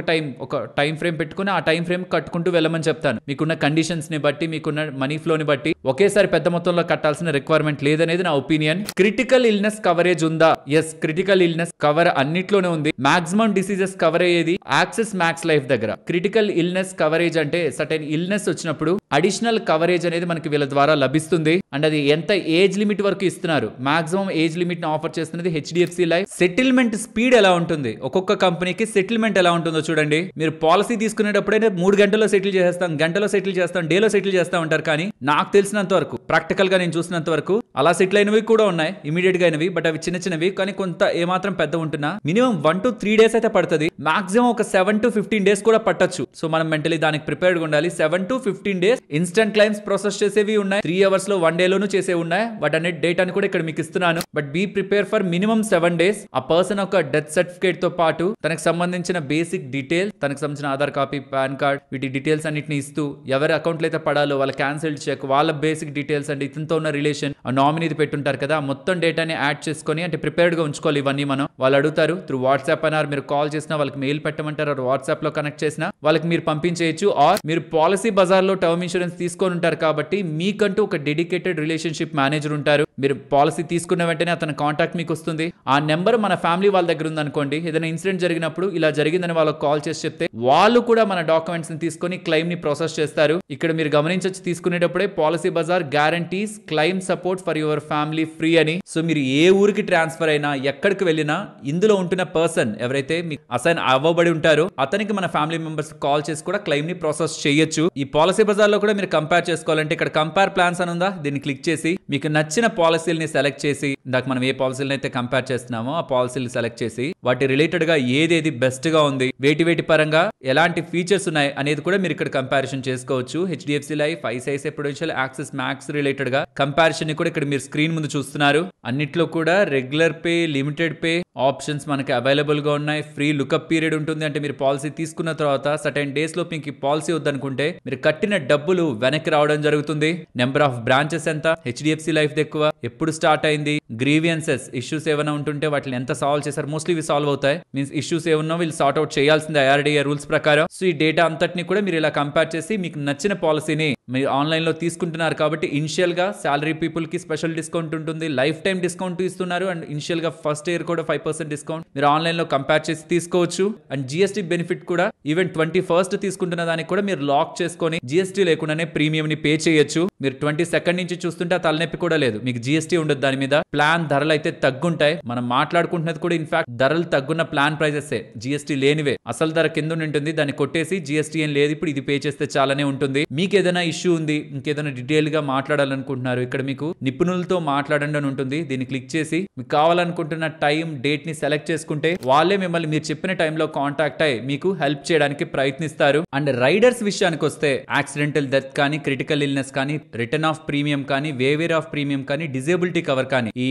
ఒక టైం ఫ్రేమ్ పెట్టుకుని ఆ టైం ఫ్రేమ్ కట్టుకుంటూ వెళ్ళమని చెప్తాను. మీకున్న కండిషన్స్ ని బట్టి, మీకున్న మనీ ఫ్లో ని బట్టి ఒకేసారి పెద్ద మొత్తంలో కట్టాల్సిన రిక్వైర్మెంట్ లేదనేది నా ఒపీనియన్. క్రిటికల్ ఇల్నెస్ కవరేజ్ ఉందా? ఎస్, క్రిటికల్ ఇల్నెస్ కవర్ అన్నిట్లోనే ఉంది. మాక్సిమం డిసీజెస్ కవర్ అయ్యేది యాక్సిస్ మ్యాక్స్ లైఫ్ దగ్గర. క్రిటికల్ ఇల్నెస్ కవరేజ్ అంటే సర్టెన్ ఇల్నెస్ వచ్చినప్పుడు అడిషనల్ కవరేజ్ అనేది మనకి వీళ్ళ ద్వారా లభిస్తుంది. అండ్ అది ఎంత ఏజ్ లిమిట్ వరకు ఇస్తున్నారు, మాక్సిమం ఏజ్ లిమిట్ ని ఆఫర్ చేస్తున్నది హెచ్డిఎఫ్సి లైఫ్. సెటిల్మెంట్ స్పీడ్ ఎలా ఉంటుంది, ఒక్కొక్క కంపెనీకి సెటిల్మెంట్ ఎలా ఉంటుందో చూడండి. మీరు పాలసీ తీసుకునేటప్పుడైతే 3 గంటల్లో సెటిల్ చేస్తాం, గంటలో సెటిల్ చేస్తాం, డేలో సెటిల్ చేస్తా ఉంటారు. కానీ నాకు తెలిసినంత వరకు, ప్రాక్టికల్ గా నేను చూసినంత వరకు అలా సెటిల్ అయినవి కూడా ఉన్నాయి, ఇమీడియట్ గా అయినవి. బట్ అవి చిన్నవి, కానీ కొంత ఏమాత్రం పెద్ద ఉంటున్నా మినిమం 1 to 3 days అయితే పడుతుంది. మాక్సిమం ఒక 7 to 15 days కూడా పట్టొచ్చు. సో మనం మెంటలీ దానికి ప్రిపేర్డ్ గా ఉండాలి. 7 to 15 days instant claims process చేసేవి ఉన్నాయి, 3 hours లో 1 day లోనూ చేసేవి ఉన్నాయి. బట్ అనే డేటాని కూడా ఇక్కడ మీకు ఇస్తున్నాను. But be prepare for minimum 7 days. ఆ పర్సన్ ఒక డెత్ సర్టిఫికేట్ తో పాటు తనకు సంబంధించిన బేసిక్ డీటెయిల్, తనకు సంబంధించిన ఆధార్ కాపీ, పాన్ కార్డ్, వీటి డీటెయిల్స్ అన్నిటిని ఇస్తూ ఎవరి అకౌంట్లో అయితే పడాలో వాళ్ళ క్యాన్సిల్ చెక్, వాళ్ళ బేసిక్ డీటెయిల్స్ అండ్ ఇతనితో ఉన్న రిలేషన్, ఆ నామినీది పెట్టుంటారు కదా, మొత్తం డేటాని యాడ్ చేసుకొని అంటే ప్రిపేర్డ్ గా ఉంచుకోవాలి. ఇవన్నీ మనం వాళ్ళు అడుగుతారు త్రూ వాట్సాప్ అన్నారు, మీరు కాల్ చేసినా వాళ్ళకి మెయిల్ పెట్టమంటారు, వాట్సాప్ లో కనెక్ట్ చేసినా వాళ్ళకి మీరు పంపించేయచ్చు. ఆర్ మీరు పాలసీ బజార్ లో టర్మ్ ఇన్సూరెన్స్ తీసుకొని ఉంటారు కాబట్టి మీకంటూ ఒక డెడికేటెడ్ రిలేషన్షిప్ మేనేజర్ ఉంటారు. మీరు పాలసీ తీసుకున్న వెంటనే అతని కాంటాక్ట్ మీకు వస్తుంది. ఆ నెంబర్ మన ఫ్యామిలీ వాళ్ళ దగ్గర ఉందనుకోండి, ఏదైనా ఇన్సిడెంట్ జరిగినప్పుడు ఇలా జరిగిందని వాళ్ళకి కాల్ చేసి చెప్తే వాళ్ళు కూడా మన డాక్యుమెంట్స్ ని తీసుకొని క్లెయిమ్ ని ప్రాసెస్ చేస్తారు. ఇక్కడ మీరు గమనించొచ్చు, తీసుకునేటప్పుడే Policybazaar guarantees claim support for your family free అని. సో మీరు ఏ ఊరికి ట్రాన్స్ఫర్ అయినా, ఎక్కడికి వెళ్ళినా ఇందులో ఉంటున్న పర్సన్ ఎవరైతే మీకు అసైన్ అవ్వబడి ఉంటారో అతనికి మన ఫ్యామిలీ మెంబర్స్ కాల్ చేసి కూడా క్లెయిమ్ ని ప్రాసెస్ చేయొచ్చు. ఈ పాలసీ బజార్ లో కూడా మీరు కంపేర్ చేసుకోవాలంటే ఇక్కడ కంపేర్ ప్లాన్స్ అని ఉందా, దీన్ని క్లిక్ చేసి మీకు నచ్చిన పాలసీలని సెలెక్ట్ చేసి, ఇందాక మనం ఏ పాలసీలను అయితే కంపేర్ చేస్తున్నామో ఆ పాలసీలు సెలెక్ట్ చేసి వాటి రిలేటెడ్ గా ఏదేది బెస్ట్ గా ఉంది, వేటి పరంగా ఎలాంటి ఫీచర్స్ ఉన్నాయి అనేది కూడా మీరు ఇక్కడ కంపారిజన్ చేసుకోవచ్చు. HDFC life, ICICI Prudential, axis max related గా కంపారిజన్ ని కూడా ఇక్కడ మీరు స్క్రీన్ ముందు చూస్తున్నారు. అన్నిట్లో కూడా regular pay, limited pay options మనకి అవైలబుల్ గా ఉన్నాయి. ఫ్రీ లుకప్ పీరియడ్ ఉంటుంది, అంటే మీరు పాలసీ తీసుకున్న తర్వాత సర్టెన్ డేస్ లో మీకు పాలసీ వద్దనుకుంటే మీరు కట్టిన డబ్బులు వెనక్కి రావడం జరుగుతుంది. నెంబర్ ఆఫ్ బ్రాంచెస్ ఎంత, హెచ్డిఎఫ్సి లైఫ్ ఎక్కువ, ఎప్పుడు స్టార్ట్ అయింది, గ్రీవియన్సెస్ ఇష్యూస్ ఏమైనా ఉంటుంటే వాటిని ఎంత సాల్వ్ చేశారు, మోస్ట్లీ ఇవి సాల్వ్ అవుతాయి. మీన్స్ ఇష్యూస్ ఏమన్నా వీళ్ళు సార్ట్ అవుట్ చేయాల్సిందే ఐఆర్డీఏ రూల్స్ ప్రకారం. సో ఈ డేటా అంతటిని కూడా మీరు ఇలా కంపేర్ చేసి మీకు నచ్చిన పాలసీని మీరు ఆన్లైన్ లో తీసుకుంటున్నారు కాబట్టి ఇనిషియల్ గా సాలరీ పీపుల్ కి స్పెషల్ డిస్కౌంట్ ఉంటుంది, లైఫ్ టైం డిస్కౌంట్ ఇస్తున్నారు. అండ్ ఇనిషియల్ గా ఫస్ట్ ఇయర్ కూడా 5% డిస్కౌంట్ మీరు ఆన్లైన్ లో కంపేర్ చేసి తీసుకోవచ్చు. అండ్ జిఎస్టీ బెనిఫిట్ కూడా ఈవెన్ 21st తీసుకుంటున్న దానికి కూడా మీరు లాక్ చేసుకొని జిఎస్టీ లేకుండానే ప్రీమియం ని పే చేయొచ్చు. మీరు 22nd నుంచి చూస్తుంటే ఆ తలనొప్పి కూడా లేదు, మీకు జిఎస్టీ ఉండదు దాని మీద. ప్లాన్ ధరలు అయితే తగ్గుంటాయి. మనం మాట్లాడుకుంటున్నది కూడా ఇన్ఫాక్ట్ ధరలు తగ్గున్న ప్లాన్ ప్రైజెస్, జిఎస్టీ లేనివే. అసలు ధర కింద ఉంటుంది, దాన్ని కొట్టేసి జిఎస్టీ ఏం లేదు, ఇప్పుడు ఇది పే చేస్తే చాలానే ఉంటుంది. మీకు ఏదైనా ఇష్యూ ఉంది, ఇంకేదైనా డీటెయిల్ గా మాట్లాడాలనుకుంటున్నారు, ఇక్కడ మీకు నిపుణులతో మాట్లాడండి అని ఉంటుంది. దీన్ని క్లిక్ చేసి మీకు కావాలనుకుంటున్న టైం, డేట్ ని సెలెక్ట్ చేసుకుంటే వాళ్ళే మిమ్మల్ని మీరు చెప్పిన టైంలో కాంటాక్ట్ అయ్యి మీకు హెల్ప్ చేయడానికి ప్రయత్నిస్తారు. అండ్ రైడర్స్ విషయానికి వస్తే యాక్సిడెంటల్ డెత్ కానీ, క్రిటికల్ ఇల్నెస్ కానీ, రిటర్న్ ఆఫ్ ప్రీమియం కానీ, వేవేర్ ఆఫ్ ప్రీమియం కానీ, డిజేబిలిటీ కవర్ కానీ, ఈ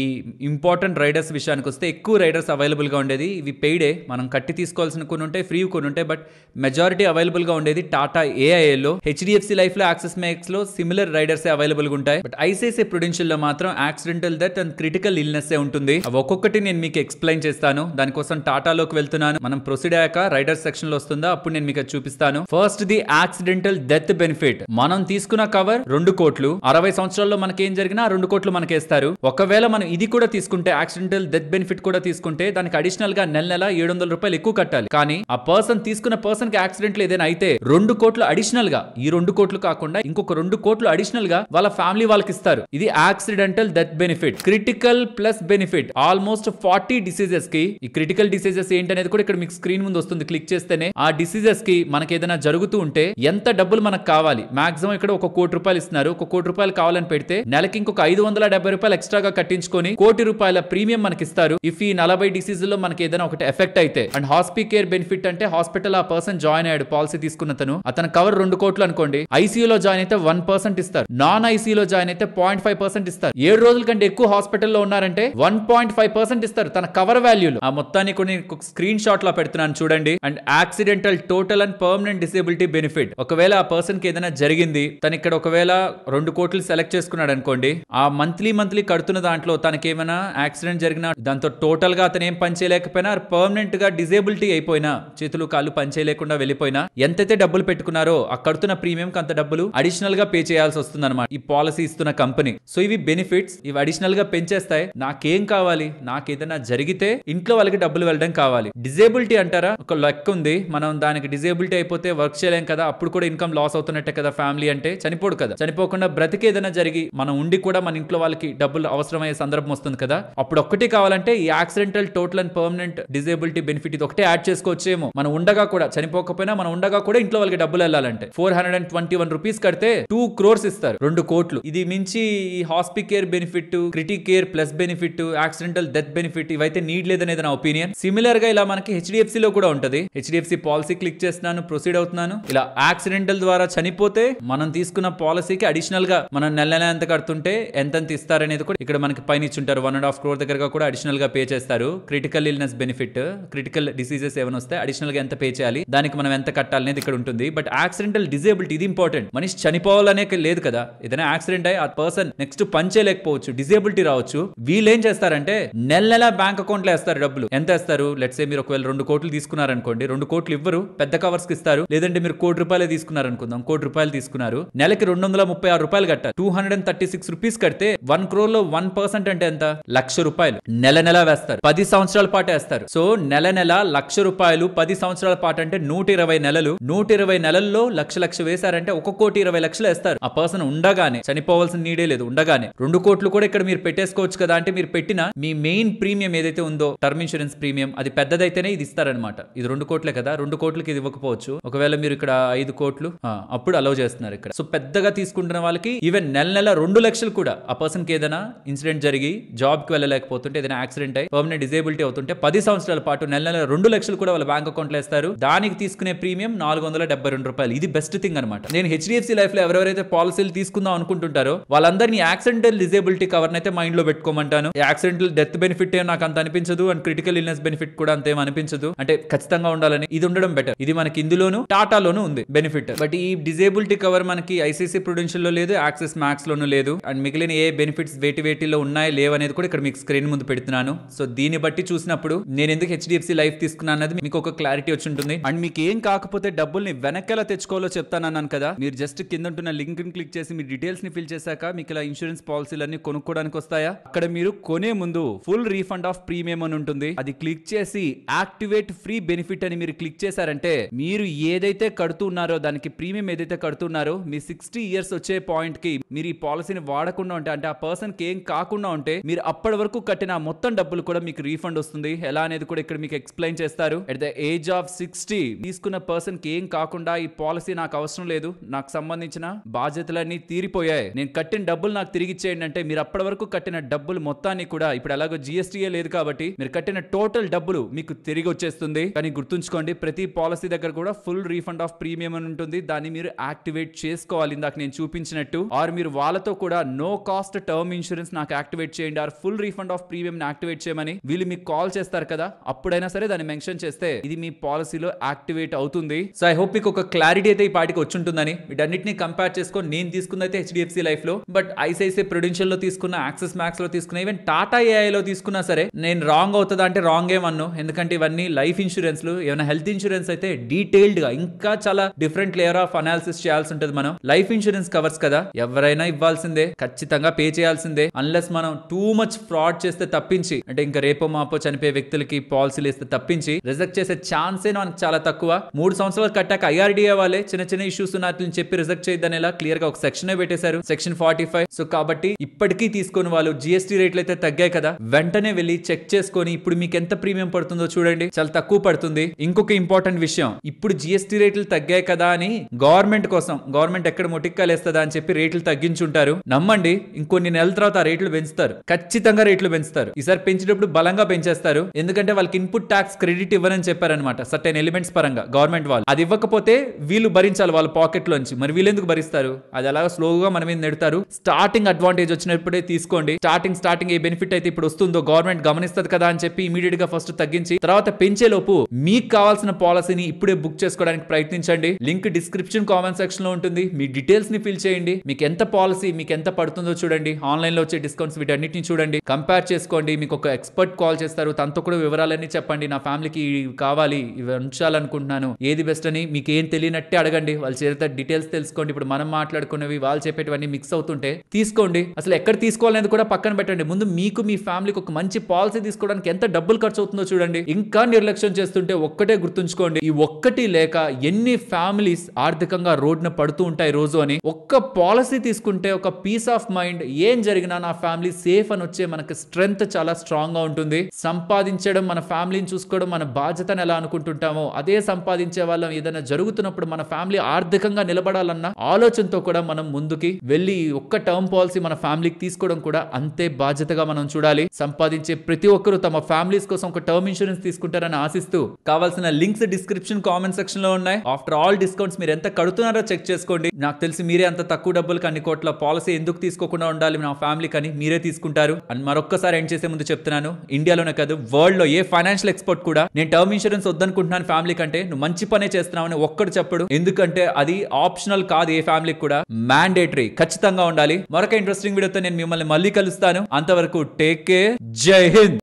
ఇంపార్టెంట్ రైడర్స్ విషయానికి వస్తే ఎక్కువ రైడర్స్ అవైలబుల్ గా ఉండేది. ఇవి పెయిడే, మనం కట్టి తీసుకోవాల్సిన కొన్ని ఉంటాయి, ఫ్రీ కొన్ని ఉంటాయి. బట్ మెజారిటీ అవైలబుల్ గా ఉండేది టాటా ఏఐఏ లో, హెచ్డిఎఫ్సి లైఫ్ లో, యాక్సిస్ మ్యాక్స్ లో సిమిలర్ రైడర్స్ అవైలబుల్ గా ఉంటాయి. బట్ ఐసిఐసిఐ ప్రుడెన్షియల్ లో మాత్రం accidental death and critical illness ఉంటుంది. అవి ఒక్కొక్కటి నేను మీకు ఎక్స్ప్లెయిన్ చేస్తాను. దానికోసం టాటాలోకి వెళ్తున్నాను. మనం ప్రొసీడ్ అయ్యాక రైడర్స్ సెక్షన్ లో వస్తుందా అప్పుడు నేను మీకు చూపిస్తాను. First the accidental death benefit. మనం తీసుకున్న కవర్ 2 కోట్లు, 60 సంవత్సరాల్లో మనకి ఏం జరిగినా 2 కోట్లు మనకేస్తారు. ఒకవేళ మనం ఇది కూడా తీసుకుంటే, యాక్సిడెంటల్ డెత్ బెనిఫిట్ కూడా తీసుకుంటే, దానికి అడిషనల్ గా నెల 700 రూపాయలు ఎక్కువ కట్టాలి. కానీ ఆ పర్సన్ తీసుకున్న పర్సన్ కి యాక్సిడెంట్ ఏదైనా అయితే 2 కోట్లు అడిషనల్ గా, ఈ 2 కోట్లు కాకుండా ఇంకొక 2 కోట్లు అడిషనల్ గా వాళ్ళ ఫ్యామిలీ వాళ్ళకి ఇస్తారు. ఇది accidental death benefit. Critical plus benefit almost 40 diseases కి. ఈ క్రిటికల్ డిసీజెస్ ఏంటనేది కూడా ఇక్కడ మీకు స్క్రీన్ ముందు వస్తుంది. క్లిక్ చేస్తేనే ఆ డిసీజెస్ కి మనకి ఏదైనా జరుగుతూ ఉంటే ఎంత డబ్బులు మనకు కావాలి, మాక్సిమం ఇక్కడ 1 కోటి రూపాయలు ఇస్తున్నారు. నాకు ₹1,00,00,000 కావాలని పెడితే నెలకి ఇంకొక ₹570 ఎక్స్ట్రాగా కట్టించుకొని ₹1,00,00,000 ప్రీమియం మనకి ఇస్తారు. ఇఫ్ ఈ 40 డిసీజ్ లో మనకి ఏదైనా ఒకటి ఎఫెక్ట్ అయితే. అండ్ హాస్పికేర్ బెనిఫిట్ అంటే హాస్పిటల్ ఆ పర్సన్ జాయిన్ అయ్యాడు పాలసీ తీసుకున్న అతను కవర్ 2 కోట్లు అనుకోండి. ఐసీయూలో జాయిన్ అయితే 1% ఇస్తారు. నాన్ ఐసీయూలో జాయిన్ అయితే 0.5% ఇస్తారు. 7 రోజుల కంటే ఎక్కువ హాస్పిటల్లో ఉన్నారంటే 1.5% ఇస్తారు తన కవర్ వాల్యూలో. ఆ మొత్తాన్ని కొన్ని స్క్రీన్ షాట్ లో పెడుతున్నాను చూడండి. And accidental total and permanent disability benefit. ఒకవేళ ఆ పర్సన్ కి ఏదైనా జరిగింది, తను ఇక్కడ ఒకవేళ 2 కోట్లు సెలెక్ట్ చేసుకున్నాడు అనుకోండి, ఆ మంత్లీ కడుతున్న దాంట్లో తనకి ఏమైనా యాక్సిడెంట్ జరిగినా, దాంతో టోటల్ గా అతను ఏం పని చేయలేకపోయినా, పర్మనెంట్ గా డిసేబిలిటీ అయిపోయినా, చేతులు కాళ్ళు పని చేయలేకుండా వెళ్ళిపోయినా, ఎంతైతే డబ్బులు పెట్టుకున్నారో ఆ కడుతున్న ప్రీమియం కి అంత డబ్బులు అడిషనల్ గా పే చేయాల్సి వస్తుంది అనమాట ఈ పాలసీ ఇస్తున్న కంపెనీ. సో ఇవి బెనిఫిట్స్, ఇవి అడిషనల్ గా పెంచేస్తాయి. నాకేం కావాలి, నాకు ఏదైనా జరిగితే ఇంట్లో వాళ్ళకి డబ్బులు వెళ్ళడం కావాలి. డిజేబిలిటీ అంటారా, ఒక లెక్క ఉంది. మనం దానికి డిజేబిలిటీ అయిపోతే వర్క్ చేయలేం కదా, అప్పుడు కూడా ఇన్కమ్ లాస్ అవుతున్నట్టే కదా. ఫ్యామిలీ అంటే చనిపోడు కదా, చనిపోకుండా బ్రతికి ఏదైనా జరిగి మనం ఉండి కూడా మన ఇంట్లో వాళ్ళకి డబ్బులు అవసరమయ్యే సందర్భం వస్తుంది కదా, అప్పుడు ఒక్కటి కావాలంటే ఈ accidental total and permanent disability benefit ఇది ఒకటే యాడ్ చేసుకోవచ్చేమో. మనం ఉండగా కూడా, చనిపోకపోయినా మనం ఉండగా కూడా ఇంట్లో వాళ్ళకి డబ్బులు వెళ్ళాలంటే ₹421 కడితే 2 crores ఇస్తారు, 2 కోట్లు. ఇది మించి ఈ hospicare benefit, criticare plus benefit, accidental death benefit ఇవైతే నీడ్ లేదనేది నా ఒపీనియన్. సిమిలర్ గా ఇలా మనకి హెచ్డిఎఫ్సి లో కూడా ఉంటది. హెచ్డిఎఫ్సి పాలసీ క్లిక్ చేస్తున్నాను, ప్రొసీడ్ అవుతున్నాను. ఇలా యాక్సిడెంటల్ ద్వారా చనిపోతే మనం తీసుకున్న పాలసీకి అడిషనల్ గా మనం నెల ఎంత కడుతుంటే ఎంత ఇస్తారనేది కూడా ఇక్కడ మనకి పైన ఇచ్చుంటారు. 1.5 crore దగ్గరగా కూడా అడిషనల్ గా పే చేస్తారు. Critical illness benefit, critical diseases ఏమైనా వస్తే అడిషనల్ గా ఎంత పే చేయాలి, దానికి మనం ఎంత కట్టాలనేది ఇక్కడ ఉంటుంది. బట్ యాక్సిడెంటల్ డిజేబిలిటీ ఇది ఇంపార్టెంట్. మనిషి చనిపోవాలనే లేదు కదా, ఏదైనా యాక్సిడెంట్ అయ్యి ఆ పర్సన్ నెక్స్ట్ పని చేయలేకపోవచ్చు, డిజేబిలిటీ రావచ్చు. వీళ్ళు ఏం చేస్తారంటే నెల బ్యాంక్ అకౌంట్ లో వేస్తారు డబ్బులు. ఎంత వేస్తారు, లెట్స్ సే మీరు ఒకవేళ 2 కోట్లు తీసుకున్నారనుకోండి, 2 కోట్లు ఇవ్వరు, పెద్ద కవర్స్ కి ఇస్తారు. లేదంటే మీరు ₹1,00,00,000 తీసుకున్నారనుకుందాం, ₹1,00,00,000 తీసుకున్నారు, నెలకి ₹236 కట్టారు. ₹236 కడితే 1 crore లో 1% అంటే ఎంత, ₹1,00,000 నెల వేస్తారు. 10 సంవత్సరాల పాటు వేస్తారు. సో నెల ₹1,00,000 10 సంవత్సరాల పాటు అంటే 120 నెలలు. 120 నెలల్లో లక్ష వేశారంటే 1,20,00,000 వేస్తారు. ఆ పర్సన్ ఉండగానే, చనిపోవాల్సిన నీడే లేదు, ఉండగానే 2 కోట్లు కూడా ఇక్కడ మీరు పెట్టేసుకోవచ్చు కదా. అంటే మీరు పెట్టిన మీ మెయిన్ ప్రీమియం ఏదైతే ఉందో టర్మ్ ఇన్సూరెన్స్ ప్రీమియం, అది పెద్దదైతేనే ఇది ఇస్తారనమాట. ఇది 2 కోట్లే కదా, 2 కోట్లకి ఇది ఇవ్వకపోవచ్చు. ఒకవేళ మీరు ఇక్కడ 5 కోట్లు అప్పుడు అలౌ చేస్తున్నారు ఇక్కడ. సో పెద్దగా తీసుకుంటున్న వాళ్ళకి ఈవెన్ నెల 2 లక్షలు కూడా ఆ పర్సన్ కి ఏదైనా ఇన్సిడెంట్ జరిగి జాబ్ కి వెళ్ళలేకపోతుంటే, ఏదైనా యాక్సిడెంట్ అయ్యి పర్మనెంట్ డిజేబిలిటీ అవుతుంటే 10 సంవత్సరాల పాటు నెల 2 లక్షలు కూడా వాళ్ళ బ్యాంక్ అకౌంట్ లో వేస్తారు. దానికి తీసుకునే ప్రీమియం ₹472. ఇది బెస్ట్ థింగ్ అనమాట. నేను హెచ్డిఎఫ్సి లైఫ్ లో ఎవరెవరైతే పాలసీలు తీసుకుందాం అనుకుంటుంటారో వాళ్ళందరినీ యాక్సిడెంటల్ డిజేబిలిటీ కవర్ అయితే మైండ్ లో పెట్టుకోమంటాను. యాక్సిడెంటల్ డెత్ బెనిఫిట్ నాకు అంత అనిపించదు, అండ్ క్రిటికల్ ఇల్నెస్ బెనిఫిట్ కూడా అంతేం అనిపించదు. అంటే ఖచ్చితంగా ఉండాలని ఇది ఉండడం బెటర్. ఇది మనకి ఇందులోను టాటాలోను ఉంది బెనిఫిట్. బట్ ఈ డిజేబిలిటీ కవర్ మనకి ఐసిఐసి ప్రుడెన్షియల్ లో లేదు, యాక్సిస్ మ్యాక్స్ లోను లేదు. అండ్ మిగిలిన ఏ బెనిఫిట్స్ వేటిలో ఉన్నాయి లేవనేది కూడా ఇక్కడ మీకు స్క్రీన్ ముందు పెడుతున్నాను. సో దీన్ని బట్టి చూసినప్పుడు నేను ఎందుకు హెచ్డిఎఫ్సి లైఫ్ తీసుకున్నా అన్నది మీకు ఒక క్లారిటీ వచ్చి ఉంటుంది. అండ్ మీకు ఏం కాకపోతే డబ్బుల్ని వెనక్కి తెచ్చుకోవాలో చెప్తానన్నాను కదా, మీరు జస్ట్ కింద ఉంటున్న లింక్ ని క్లిక్ చేసి మీ డీటెయిల్స్ ని ఫిల్ చేశాక మీకు ఇలా ఇన్సూరెన్స్ పాలసీలన్నీ కొనుక్కోవడానికి వస్తాయా. అక్కడ మీరు కొనే ముందు ఫుల్ రీఫండ్ ఆఫ్ ప్రీమియం అని ఉంటుంది. అది క్లిక్ చేసి యాక్టివేట్ ఫ్రీ బెనిఫిట్ అని మీరు క్లిక్ చేశారంటే మీరు ఏదైతే కడుతున్నారో దానికి ప్రీమియం ఏదైతే కడుతున్నారో మీ 60 years వచ్చే పాయింట్ కి మీరు ఈ పాలసీని వాడకుండా ఉంటే, అంటే ఆ పర్సన్ కి ఏం కాకుండా ఉంటే, మీరు అప్పటి వరకు కట్టిన మొత్తం డబ్బులు కూడా మీకు రీఫండ్ వస్తుంది. ఎలా అనేది కూడా ఇక్కడ మీకు ఎక్స్ప్లెయిన్ చేస్తారు. ఎట్ ద ఏజ్ ఆఫ్ 60 తీసుకున్న పర్సన్ కి ఏం కాకుండా ఈ పాలసీ నాకు అవసరం లేదు, నాకు సంబంధించిన బాధ్యతలన్నీ తీరిపోయాయి, నేను కట్టిన డబ్బులు నాకు తిరిగి ఇచ్చేయండి అంటే మీరు అప్పటి వరకు కట్టిన డబ్బులు మొత్తాన్ని కూడా, ఇప్పుడు ఎలాగో జిఎస్టీఏ లేదు కాబట్టి మీరు కట్టిన టోటల్ డబ్బులు మీకు తిరిగి వచ్చేస్తుంది. కానీ గుర్తుంచుకోండి, ప్రతి పాలసీ దగ్గర కూడా ఫుల్ రీఫండ్ ఆఫ్ ప్రీమియం అని ఉంటుంది. దాన్ని మీరు యాక్టివేట్ చేసుకోవాలి ఇందాక నేను చూపించినట్టు. ఆర్ మీరు వాళ్ళతో కూడా నో కాస్ట్ టర్మ్ ఇన్సూరెన్స్ నాకు యాక్టివేట్ చేయండి, or full refund of premium activate చేయమని వీళ్ళు మీకు కాల్ చేస్తారు కదా, అప్పుడైనా సరే దాన్ని మెన్షన్ చేస్తే ఇది మీ పాలసీలో యాక్టివేట్ అవుతుంది. సో ఐ హోప్ మీకు ఒక క్లారిటీ అయితే ఈ పాటికి వచ్చుంటుందని. వీటన్నిటిని కంపేర్ చేసుకొని నేను తీసుకున్నైతే హెచ్డిఎఫ్సి లైఫ్ లో, బట్ ఐసిఐసిఐ ప్రుడెన్షియల్ లో తీసుకున్న, యాక్సిస్ మ్యాక్స్ లో తీసుకున్న, ఈవెన్ టాటా ఏఐ లో తీసుకున్నా సరే నేను రాంగ్ అవుతుందా అంటే రాంగ్ ఏమన్ను. ఎందుకంటే ఇవన్నీ లైఫ్ ఇన్సూరెన్స్ లు. ఏమైనా హెల్త్ ఇన్సూరెన్స్ అయితే డీటెయిల్డ్ గా ఇంకా చాలా డిఫరెంట్ లేయర్ ఆఫ్ అనాలిసిస్ చేయాల్సి ఉంటుంది. మనం లైఫ్ ఇన్సూరెన్స్ కవర్స్ కదా, ఎవరైనా ఇవ్వాల్సిందే, ఖచ్చితంగా పే చేయాల్సిందే. అన్లెస్ మనం టూ మచ్ ఫ్రాడ్ చేస్తే తప్పించి, అంటే ఇంకా రేపో మాపో చనిపోయే వ్యక్తులకి పాలసీలు ఇస్తే తప్పించి రిజెక్ట్ చేసే ఛాన్సే మనకు చాలా తక్కువ. 3 సంవత్సరాలు కట్టాక ఐఆర్డీఏ వాళ్ళే చిన్న ఇష్యూస్ ఉన్నట్లని చెప్పి రిజెక్ట్ చేయదని ఇలా క్లియర్ గా ఒక సెక్షన్ పెట్టేశారు, సెక్షన్ 45. సో కాబట్టి ఇప్పటికీ తీసుకుని వాళ్ళు జిఎస్టీ రేట్లు అయితే తగ్గాయి కదా, వెంటనే వెళ్ళి చెక్ చేసుకొని ఇప్పుడు మీకు ఎంత ప్రీమియం పడుతుందో చూడండి, చాలా తక్కువ పడుతుంది. ఇంకొక ఇంపార్టెంట్ విషయం, ఇప్పుడు జిఎస్టీ రేట్లు తగ్గాయి కదా అని గవర్నమెంట్ కోసం, గవర్నమెంట్ ఎక్కడ మొటిక్కాలేస్తుందా అని చెప్పి రేట్లు తగ్గించుంటారు. నమ్మండి, ఇంకొన్ని నెలల తర్వాత ఆ రేట్లు పెంచుతారు. ఖచ్చితంగా రేట్లు పెంచుతారు. ఈసారి పెంచేటప్పుడు బలంగా పెంచేస్తారు. ఎందుకంటే వాళ్ళకి ఇన్పుట్ ట్యాక్స్ క్రెడిట్ ఇవ్వనని చెప్పారనమాట సర్టెన్ ఎలిమెంట్స్ పరంగా గవర్నమెంట్ వాళ్ళు. అది ఇవ్వకపోతే వీళ్ళు భరించాలి వాళ్ళ పాకెట్ లోంచి. మరి వీళ్ళెందుకు భరిస్తారు? అది అలాగా స్లోగా మన మీద నెడతారు. స్టార్టింగ్ అడ్వాంటేజ్ వచ్చినప్పుడే తీసుకోండి. స్టార్టింగ్ ఏ బెనిఫిట్ అయితే ఇప్పుడు వస్తుందో గవర్నమెంట్ గమనిస్తుంది కదా అని చెప్పి ఇమీడియట్ గా ఫస్ట్ తగ్గించి తర్వాత పెంచేలోపు మీకు కావాల్సిన పాలసీని ఇప్పుడే బుక్ చేసుకోవడానికి ప్రయత్నించండి. లింక్ డిస్క్రిప్షన్ కామెంట్ సెక్షన్ లో ఉంటుంది. మీ డీటెయిల్స్ ని ఫిల్ చేయండి. మీకు ఎంత పాలసీ మీకు ఎంత పడుతుందో చూడండి. ఆన్లైన్ లో వచ్చే డిస్కౌంట్స్ వీటన్నిటిని చూడండి, కంపేర్ చేసుకోండి. మీకు ఒక ఎక్స్పర్ట్ కాల్ చేస్తారు, తనతో కూడా వివరాలన్నీ చెప్పండి. నా ఫ్యామిలీకి కావాలి, ఇవి ఉంచాలనుకుంటున్నాను, ఏది బెస్ట్ అని మీకు ఏం తెలియనట్టే అడగండి. వాళ్ళ చేత డీటెయిల్స్ తెలుసుకోండి. ఇప్పుడు మనం మాట్లాడుకునేవి వాళ్ళు చెప్పేటివన్నీ మిక్స్ అవుతుంటే తీసుకోండి. అసలు ఎక్కడ తీసుకోవాలనేది కూడా పక్కన పెట్టండి. ముందు మీకు మీ ఫ్యామిలీకి ఒక మంచి పాలసీ తీసుకోవడానికి ఎంత డబ్బులు ఖర్చు అవుతుందో చూడండి. ఇంకా నిర్లక్ష్యం చేస్తుంటే ఒక్కటే గుర్తుంచుకోండి, ఈ ఒక్కటి లేక ఎన్ని ఫ్యామిలీస్ ఆర్థికంగా రోడ్డున పడుతూ ఉంటాయి రోజు అని. ఒక్క పాలసీ తీసుకుంటే ఒక పీస్ ఆఫ్ మైండ్, ఏం జరిగినా నా ఫ్యామిలీ సేఫ్ అని వచ్చే మనకి స్ట్రెంగ్త్ చాలా స్ట్రాంగ్ గా ఉంటుంది. సంపాదించడం, మన ఫ్యామిలీని చూసుకోవడం మన బాధ్యతను ఎలా అనుకుంటుంటామో అదే సంపాదించే వాళ్ళం ఏదైనా జరుగుతున్నప్పుడు మన ఫ్యామిలీ ఆర్థికంగా నిలబడాలన్న ఆలోచనతో కూడా మనం ముందుకి వెళ్ళి ఒక్క టర్మ్ పాలసీ మన ఫ్యామిలీకి తీసుకోవడం కూడా అంతే బాధ్యతగా మనం చూడాలి. సంపాదించే ప్రతి ఒక్కరూ తమ ఫ్యామిలీస్ కోసం ఒక టర్మ్ ఇన్సూరెన్స్ తీసుకుంటారని ఆశిస్తూ కావాల్సిన లింక్స్ డిస్క్రిప్షన్ కామెంట్ సెక్షన్ లో ఉన్నాయి. ఆఫ్టర్ ఆల్ డిస్కౌంట్స్ మీరు ఎంత కడుతున్నారో చెక్ చేసుకోండి. నాకు తెలిసి మీరే అంత తక్కువ డబ్బులకు అన్ని కోట్ల పాలసీ ఎందుకు తీసుకోకుండా ఉండాలి నా ఫ్యామిలీకి అని మీరే తీసుకుంటారు. అండ్ మరొక్కసారి ఎండ్ చేసే ముందు చెప్తున్నాను, ఇండియాలోనే కాదు వరల్డ్ లో ఏ ఫైనాన్షియల్ ఎక్స్పర్ట్ కూడా నేను టర్మ్ ఇన్సూరెన్స్ వద్దనుకుంటున్నాను ఫ్యామిలీ కంటే నువ్వు మంచి పనే చేస్తున్నావని ఒక్కడు చెప్పడు. ఎందుకంటే అది ఆప్షనల్ కాదు, ఏ ఫ్యామిలీకి కూడా మ్యాండేటరీ, ఖచ్చితంగా ఉండాలి. మరొక ఇంట్రెస్టింగ్ వీడియోతో నేను మిమ్మల్ని మళ్ళీ కలుస్తాను. అంతవరకు టేక్ కేర్. జై హింద్.